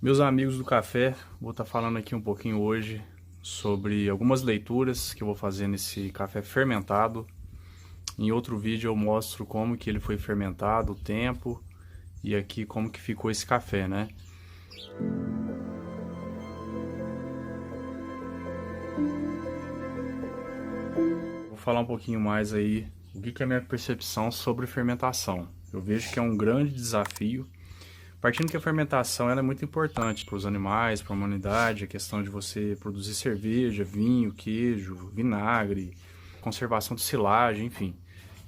Meus amigos do café, vou estar falando aqui um pouquinho hoje sobre algumas leituras que eu vou fazer nesse café fermentado. Em outro vídeo eu mostro como que ele foi fermentado, o tempo e aqui como que ficou esse café, né? Vou falar um pouquinho mais aí o que é a minha percepção sobre fermentação. Eu vejo que é um grande desafio. Partindo que a fermentação ela é muito importante para os animais, para a humanidade, a questão de você produzir cerveja, vinho, queijo, vinagre, conservação de silagem, enfim.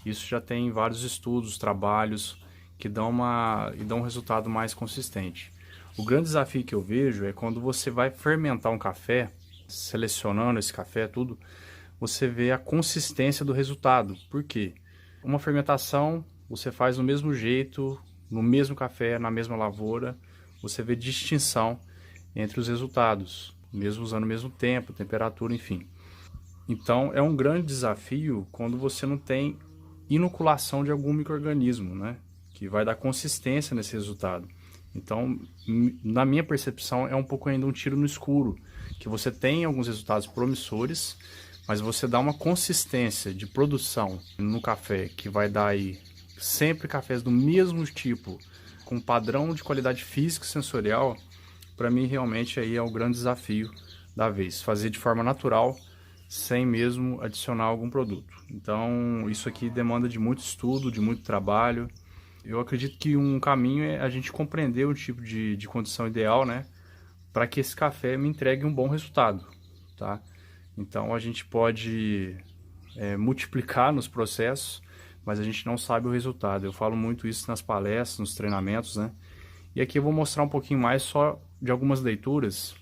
Isso já tem vários estudos, trabalhos que dão um resultado mais consistente. O grande desafio que eu vejo é quando você vai fermentar um café, selecionando esse café, tudo, você vê a consistência do resultado. Por quê? Uma fermentação você faz do mesmo jeito, no mesmo café, na mesma lavoura, você vê distinção entre os resultados, mesmo usando o mesmo tempo, temperatura, enfim. Então é um grande desafio quando você não tem inoculação de algum micro-organismo, né? Que vai dar consistência nesse resultado. Então, na minha percepção, é um pouco ainda um tiro no escuro, que você tem alguns resultados promissores, mas você dá uma consistência de produção no café que vai dar aí sempre cafés do mesmo tipo, com padrão de qualidade física e sensorial. Para mim realmente aí é o grande desafio da vez, fazer de forma natural, sem mesmo adicionar algum produto. Então isso aqui demanda de muito estudo, de muito trabalho. Eu acredito que um caminho é a gente compreender o tipo de condição ideal, né, para que esse café me entregue um bom resultado, tá? Então a gente pode multiplicar nos processos, mas a gente não sabe o resultado. Eu falo muito isso nas palestras, nos treinamentos, né? E aqui eu vou mostrar um pouquinho mais só de algumas leituras.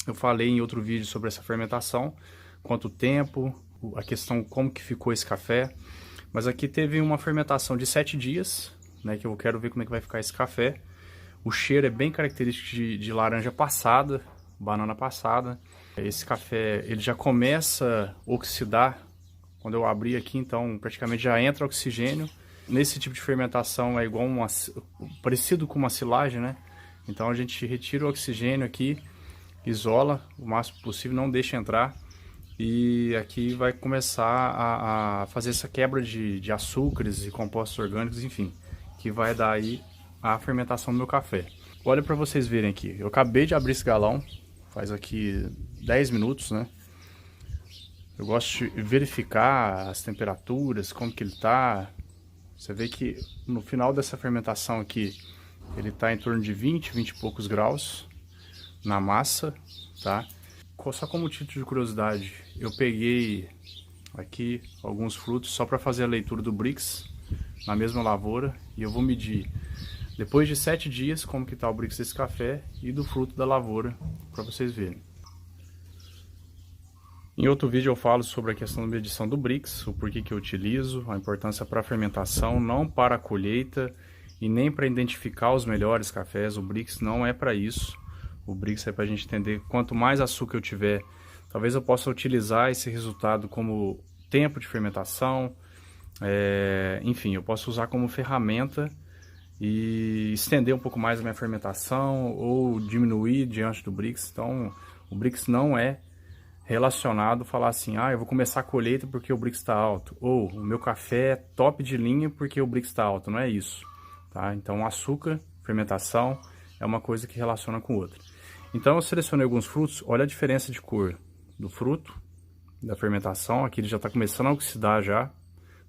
Eu falei em outro vídeo sobre essa fermentação, quanto tempo, a questão como que ficou esse café. Mas aqui teve uma fermentação de 7 dias, né? Que eu quero ver como é que vai ficar esse café. O cheiro é bem característico de laranja passada, banana passada. Esse café ele já começa a oxidar quando eu abrir aqui, então praticamente já entra oxigênio. Nesse tipo de fermentação é igual parecido com uma silagem, né? Então a gente retira o oxigênio aqui, isola o máximo possível, não deixa entrar. E aqui vai começar a fazer essa quebra de açúcares e compostos orgânicos, enfim, que vai dar aí a fermentação do meu café. Olha para vocês verem aqui, eu acabei de abrir esse galão, faz aqui 10 minutos, né? Eu gosto de verificar as temperaturas, como que ele tá. Você vê que no final dessa fermentação aqui, ele tá em torno de 20 e poucos graus na massa, tá? Só como título de curiosidade, eu peguei aqui alguns frutos só para fazer a leitura do Brix na mesma lavoura e eu vou medir depois de 7 dias como que tá o Brix desse café e do fruto da lavoura para vocês verem. Em outro vídeo eu falo sobre a questão da medição do Brix, o porquê que eu utilizo, a importância para a fermentação, não para a colheita e nem para identificar os melhores cafés. O Brix não é para isso. O Brix é para a gente entender quanto mais açúcar eu tiver, talvez eu possa utilizar esse resultado como tempo de fermentação, enfim, eu posso usar como ferramenta e estender um pouco mais a minha fermentação ou diminuir diante do Brix. Então, o Brix não é relacionado falar assim, eu vou começar a colheita porque o Brix está alto, ou o meu café é top de linha porque o Brix está alto, não é isso, tá? Então açúcar, fermentação é uma coisa que relaciona com outra. Então eu selecionei alguns frutos, olha a diferença de cor do fruto, da fermentação, aqui ele já está começando a oxidar já,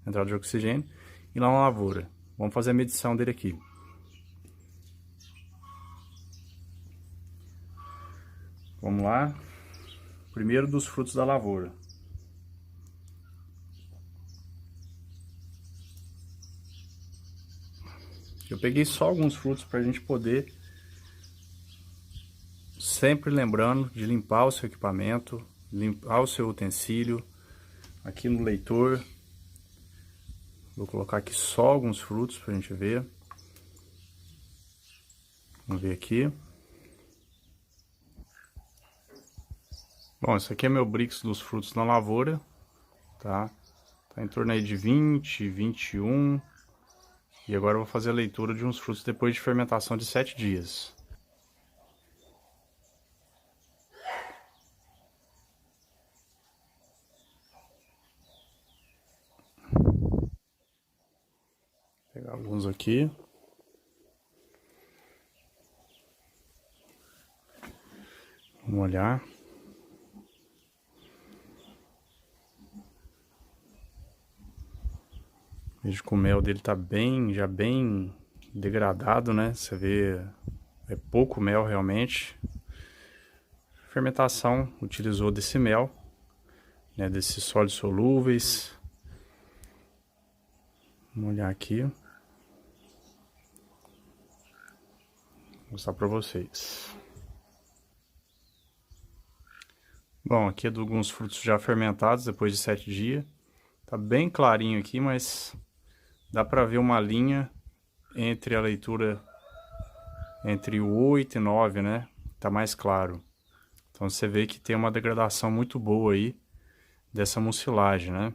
entrada de oxigênio, e lá na lavoura. Vamos fazer a medição dele aqui. Vamos lá. Primeiro dos frutos da lavoura. Eu peguei só alguns frutos para a gente poder, sempre lembrando de limpar o seu equipamento, limpar o seu utensílio. Aqui no leitor, vou colocar aqui só alguns frutos para a gente ver. Vamos ver aqui. Bom, esse aqui é meu Brix dos frutos na lavoura, tá? Tá em torno aí de 20, 21. E agora eu vou fazer a leitura de uns frutos depois de fermentação de 7 dias. Vamos aqui. Vamos olhar. Vejo que o mel dele tá já bem degradado, né? Você vê, é pouco mel realmente. A fermentação utilizou desse mel, né? Desses sólidos solúveis. Vamos olhar aqui. Vou mostrar para vocês. Bom, aqui é de alguns frutos já fermentados depois de 7 dias. Tá bem clarinho aqui, mas dá para ver uma linha entre a leitura entre o 8 e 9, né? Tá mais claro. Então você vê que tem uma degradação muito boa aí dessa mucilagem, né?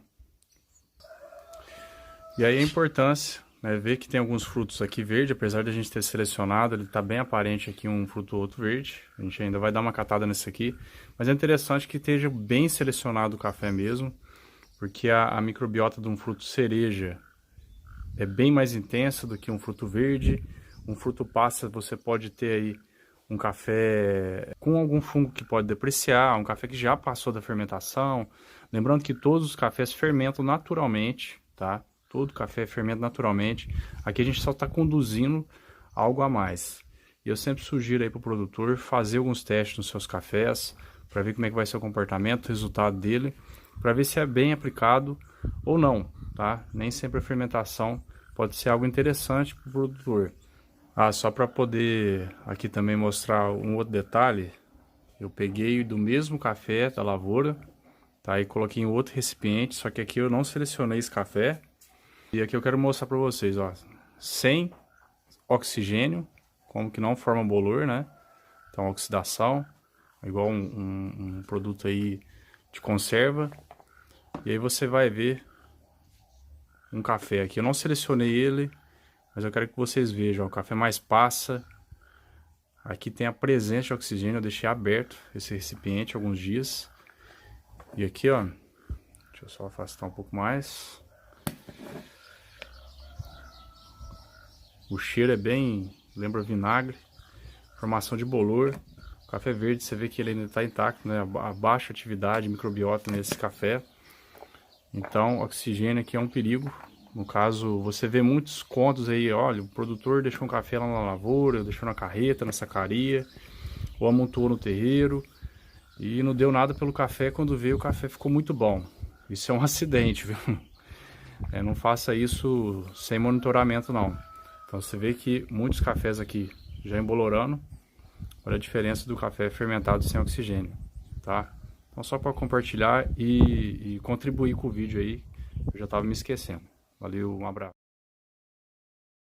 E aí a importância, né? Ver que tem alguns frutos aqui verde, apesar de a gente ter selecionado, ele tá bem aparente aqui um fruto ou outro verde. A gente ainda vai dar uma catada nesse aqui, mas é interessante que esteja bem selecionado o café mesmo, porque a microbiota de um fruto cereja é bem mais intensa do que um fruto verde. Um fruto passa, você pode ter aí um café com algum fungo que pode depreciar, um café que já passou da fermentação. Lembrando que todos os cafés fermentam naturalmente, tá? Todo café fermenta naturalmente. Aqui a gente só está conduzindo algo a mais. E eu sempre sugiro aí para o produtor fazer alguns testes nos seus cafés, para ver como é que vai ser o comportamento, o resultado dele, para ver se é bem aplicado ou não, tá? Nem sempre a fermentação pode ser algo interessante para o produtor. Só para poder aqui também mostrar um outro detalhe, eu peguei do mesmo café da lavoura, tá? E coloquei em outro recipiente, só que aqui eu não selecionei esse café. E aqui eu quero mostrar para vocês, ó, sem oxigênio, como que não forma bolor, né? Então oxidação, igual um produto aí de conserva. E aí você vai ver um café aqui, eu não selecionei ele, mas eu quero que vocês vejam, ó, o café mais passa. Aqui tem a presença de oxigênio, eu deixei aberto esse recipiente alguns dias. E aqui, ó, deixa eu só afastar um pouco mais. O cheiro é bem, lembra vinagre, formação de bolor. O café verde, você vê que ele ainda está intacto, né? A baixa atividade microbiota nesse café. Então, oxigênio aqui é um perigo. No caso, você vê muitos contos aí, olha, o produtor deixou um café lá na lavoura, deixou na carreta, na sacaria, ou amontoou no terreiro, e não deu nada pelo café, quando veio o café ficou muito bom. Isso é um acidente, viu? Não faça isso sem monitoramento, não. Então você vê que muitos cafés aqui já embolorando. Olha a diferença do café fermentado sem oxigênio, tá? Então só para compartilhar e contribuir com o vídeo aí, eu já estava me esquecendo. Valeu, um abraço.